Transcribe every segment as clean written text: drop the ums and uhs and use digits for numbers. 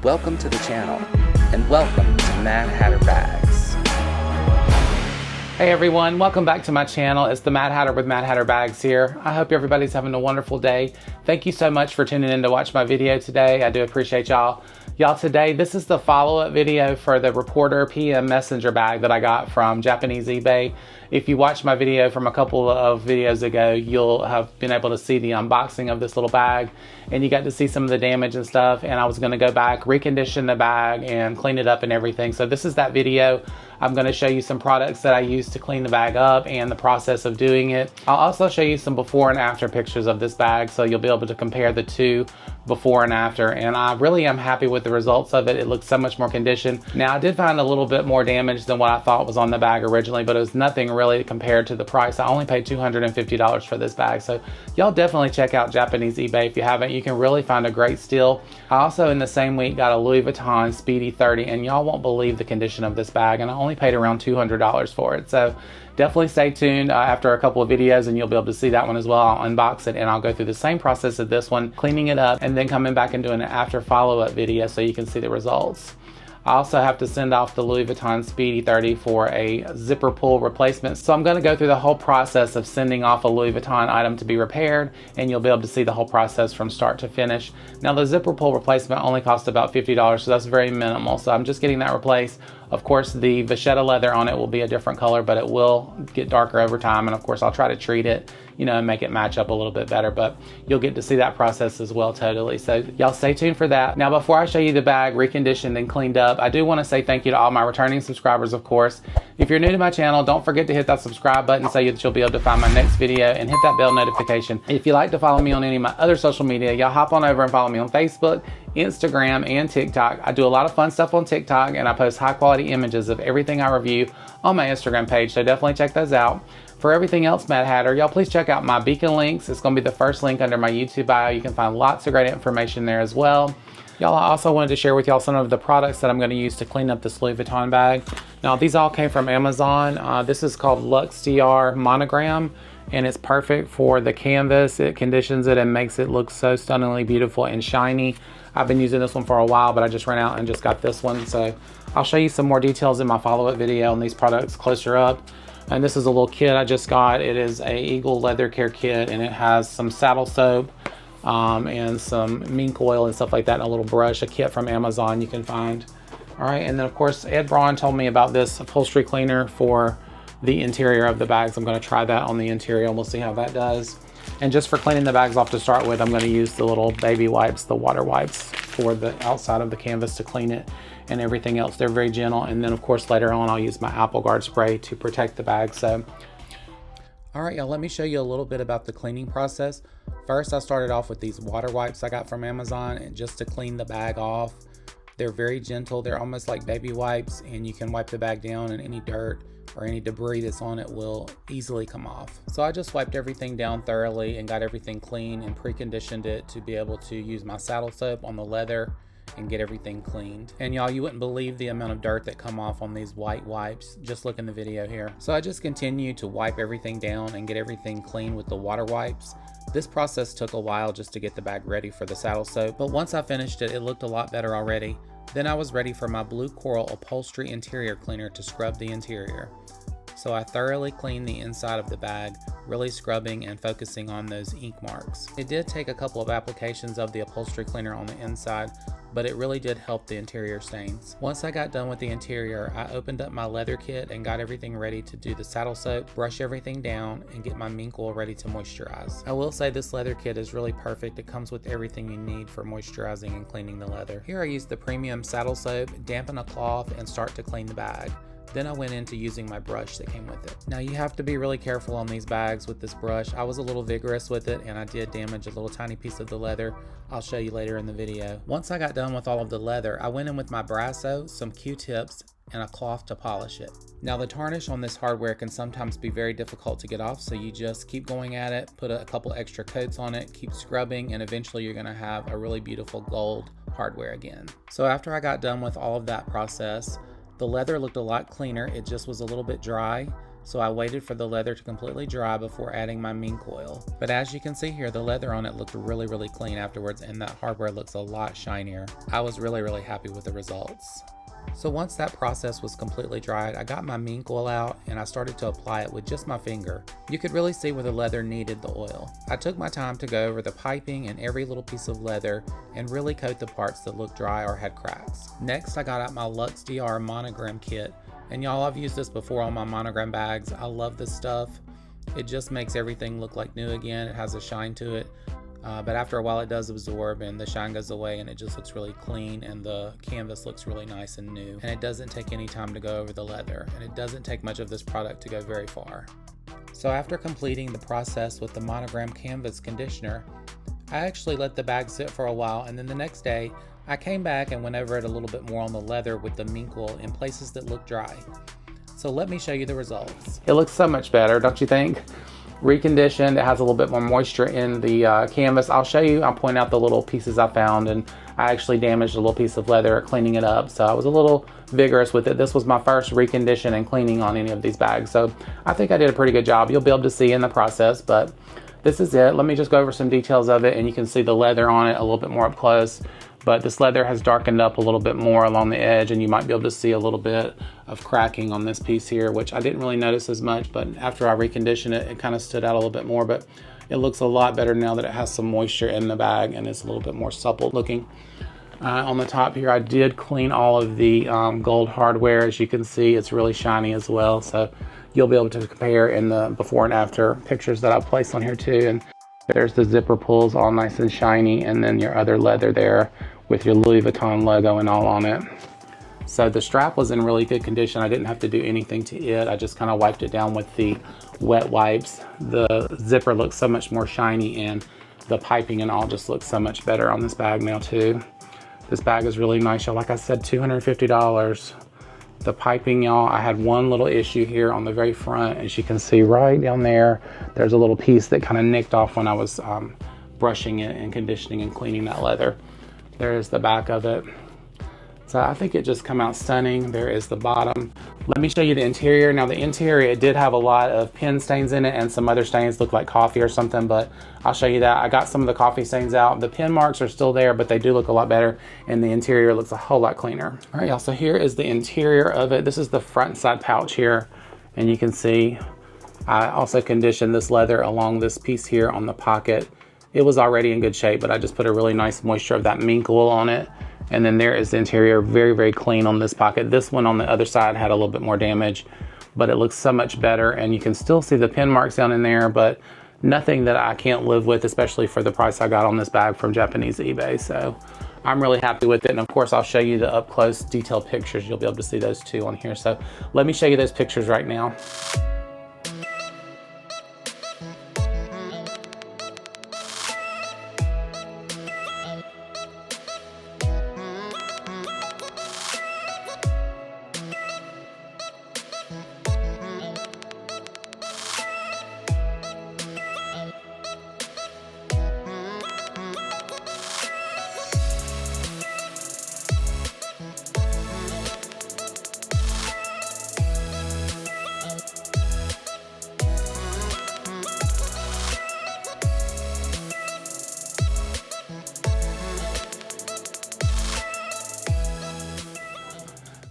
Welcome to the channel, and welcome to Mad Hatter Bags. Hey everyone, welcome back to my channel. It's the Mad Hatter with Mad Hatter Bags here. I hope everybody's having a wonderful day. Thank you so much for tuning in to watch my video today. I do appreciate y'all. Today, this is the follow-up video for the Reporter PM Messenger bag that I got from Japanese eBay. If you watched my video from a couple of videos ago, you'll have been able to see the unboxing of this little bag, and you got to see some of the damage and stuff, and I was going to go back, recondition the bag, and clean it up and everything. So this is that video. I'm going to show you some products that I use to clean the bag up and the process of doing it. I'll also show you some before and after pictures of this bag, so you'll be able to compare the two before and after, and I really am happy with the results of it. It looks so much more conditioned. Now, I did find a little bit more damage than what I thought was on the bag originally, but it was nothing really compared to the price. I only paid $250 for this bag, so y'all definitely check out Japanese eBay if you haven't. You can really find a great steal. I also, in the same week, got a Louis Vuitton Speedy 30, and y'all won't believe the condition of this bag, and I only paid around $200 for it. So definitely stay tuned after a couple of videos, and you'll be able to see that one as well. I'll unbox it, and I'll go through the same process of this one, cleaning it up, and then coming back and doing an after follow-up video so you can see the results. I also have to send off the Louis Vuitton Speedy 30 for a zipper pull replacement. So I'm going to go through the whole process of sending off a Louis Vuitton item to be repaired, and you'll be able to see the whole process from start to finish. Now, the zipper pull replacement only cost about $50, so that's very minimal. So I'm just getting that replaced. Of course, the vachetta leather on it will be a different color, but it will get darker over time. And of course, I'll try to treat it, and make it match up a little bit better, but you'll get to see that process as well totally. So y'all stay tuned for that. Now, before I show you the bag reconditioned and cleaned up, I do want to say thank you to all my returning subscribers, of course. If you're new to my channel, don't forget to hit that subscribe button so that you'll be able to find my next video, and hit that bell notification. If you like to follow me on any of my other social media, y'all hop on over and follow me on Facebook, Instagram, and TikTok. I do a lot of fun stuff on TikTok, and I post high quality images of everything I review on my Instagram page, so definitely check those out. For everything else Mad Hatter, y'all please check out my beacon links. It's going to be the first link under my YouTube bio. You can find lots of great information there as well. Y'all, I also wanted to share with y'all some of the products that I'm going to use to clean up this Louis Vuitton bag. Now, these all came from Amazon. This is called Luxe DR Monogram, and it's perfect for the canvas. It conditions it and makes it look so stunningly beautiful and shiny. I've been using this one for a while, but I just ran out and just got this one. So I'll show you some more details in my follow-up video on these products closer up. And this is a little kit I just got. It is a Eagle leather care kit, and it has some saddle soap and some mink oil and stuff like that, and a little brush, a kit from Amazon you can find. All right, and then of course Ed Braun told me about this upholstery cleaner for the interior of the bags. I'm going to try that on the interior, and we'll see how that does. And just for cleaning the bags off to start with, I'm going to use the little baby wipes, the water wipes, for the outside of the canvas to clean it, and everything else. They're very gentle. And then of course later on I'll use my Apple Guard spray to protect the bag. So all right, y'all, let me show you a little bit about the cleaning process. First, I started off with these water wipes I got from Amazon, and just to clean the bag off. They're very gentle. They're almost like baby wipes, and you can wipe the bag down, and any dirt or any debris that's on it will easily come off. So I just wiped everything down thoroughly and got everything clean and preconditioned it to be able to use my saddle soap on the leather and get everything cleaned. And y'all, you wouldn't believe the amount of dirt that come off on these white wipes. Just look in the video here. So I just continued to wipe everything down and get everything clean with the water wipes. This process took a while just to get the bag ready for the saddle soap, but once I finished it, it looked a lot better already. Then I was ready for my Blue Coral Upholstery Interior Cleaner to scrub the interior. So I thoroughly cleaned the inside of the bag, really scrubbing and focusing on those ink marks. It did take a couple of applications of the upholstery cleaner on the inside, but it really did help the interior stains. Once I got done with the interior, I opened up my leather kit and got everything ready to do the saddle soap, brush everything down, and get my mink oil ready to moisturize. I will say this leather kit is really perfect. It comes with everything you need for moisturizing and cleaning the leather. Here I used the premium saddle soap, dampen a cloth, and start to clean the bag. Then I went into using my brush that came with it. Now you have to be really careful on these bags with this brush. I was a little vigorous with it, and I did damage a little tiny piece of the leather. I'll show you later in the video. Once I got done with all of the leather, I went in with my Brasso, some Q-tips, and a cloth to polish it. Now the tarnish on this hardware can sometimes be very difficult to get off, so you just keep going at it, put a couple extra coats on it, keep scrubbing, and eventually you're gonna have a really beautiful gold hardware again. So after I got done with all of that process, the leather looked a lot cleaner. It just was a little bit dry. So I waited for the leather to completely dry before adding my mink oil. But as you can see here, the leather on it looked really clean afterwards, and that hardware looks a lot shinier. I was really happy with the results. So once that process was completely dried, I got my mink oil out and I started to apply it with just my finger. You could really see where the leather needed the oil. I took my time to go over the piping and every little piece of leather and really coat the parts that looked dry or had cracks. Next, I got out my Luxe DR monogram kit. And y'all, I've used this before on my monogram bags. I love this stuff. It just makes everything look like new again. It has a shine to it. But after a while it does absorb and the shine goes away and it just looks really clean and the canvas looks really nice and new. And it doesn't take any time to go over the leather, and it doesn't take much of this product to go very far. So after completing the process with the monogram canvas conditioner, I actually let the bag sit for a while, and then the next day I came back and went over it a little bit more on the leather with the mink oil in places that look dry. So let me show you the results. It looks so much better, don't you think? Reconditioned, it has a little bit more moisture in the canvas. I'll show you, I'll point out the little pieces I found, and I actually damaged a little piece of leather cleaning it up, so I was a little vigorous with it. This was my first recondition and cleaning on any of these bags, so I think I did a pretty good job. You'll be able to see in the process, but this is it. Let me just go over some details of it, and you can see the leather on it a little bit more up close. But this leather has darkened up a little bit more along the edge, and you might be able to see a little bit of cracking on this piece here, which I didn't really notice as much, but after I reconditioned it, it kind of stood out a little bit more. But it looks a lot better now that it has some moisture in the bag and it's a little bit more supple looking. On the top here, I did clean all of the gold hardware. As you can see, it's really shiny as well, so you'll be able to compare in the before and after pictures that I've placed on here too. And there's the zipper pulls all nice and shiny, and then your other leather there with your Louis Vuitton logo and all on it. So the strap was in really good condition. I didn't have to do anything to it. I just kind of wiped it down with the wet wipes. The zipper looks so much more shiny, and the piping and all just looks so much better on this bag now too. This bag is really nice, y'all. Like I said, $250. The piping, y'all, I had one little issue here on the very front. As you can see right down there, there's a little piece that kind of nicked off when I was brushing it and conditioning and cleaning that leather. There's the back of it. So I think it just come out stunning. There is the bottom. Let me show you the interior. Now the interior, it did have a lot of pen stains in it and some other stains look like coffee or something, but I'll show you that. I got some of the coffee stains out. The pen marks are still there, but they do look a lot better, and the interior looks a whole lot cleaner. All right, y'all, so here is the interior of it. This is the front side pouch here, and you can see I also conditioned this leather along this piece here on the pocket. It was already in good shape, but I just put a really nice moisture of that mink oil on it. And then there is the interior, very clean on this pocket. This one on the other side had a little bit more damage, but it looks so much better. And you can still see the pen marks down in there, but nothing that I can't live with, especially for the price I got on this bag from Japanese eBay. So I'm really happy with it. And of course, I'll show you the up close detailed pictures. You'll be able to see those too on here. So let me show you those pictures right now.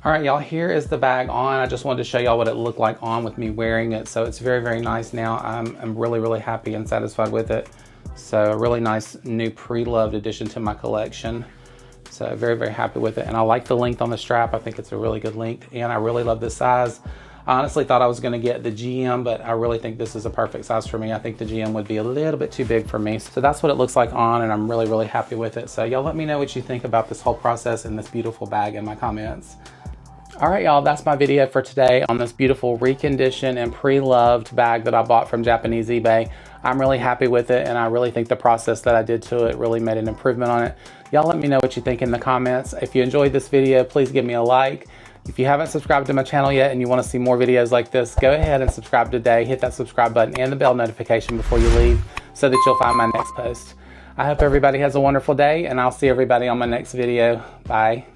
All right, y'all, here is the bag on. I just wanted to show y'all what it looked like on with me wearing it. So it's very nice now. I'm really happy and satisfied with it. So a really nice new Preloved addition to my collection. So very happy with it. And I like the length on the strap. I think it's a really good length, and I really love the size. I honestly thought I was gonna get the GM, but I really think this is a perfect size for me. I think the GM would be a little bit too big for me. So that's what it looks like on, and I'm really happy with it. So y'all let me know what you think about this whole process and this beautiful bag in my comments. All right, y'all, that's my video for today on this beautiful reconditioned and pre-loved bag that I bought from Japanese eBay. I'm really happy with it, and I really think the process that I did to it really made an improvement on it. Y'all let me know what you think in the comments. If you enjoyed this video, please give me a like. If you haven't subscribed to my channel yet and you want to see more videos like this, go ahead and subscribe today. Hit that subscribe button and the bell notification before you leave so that you'll find my next post. I hope everybody has a wonderful day, and I'll see everybody on my next video. Bye.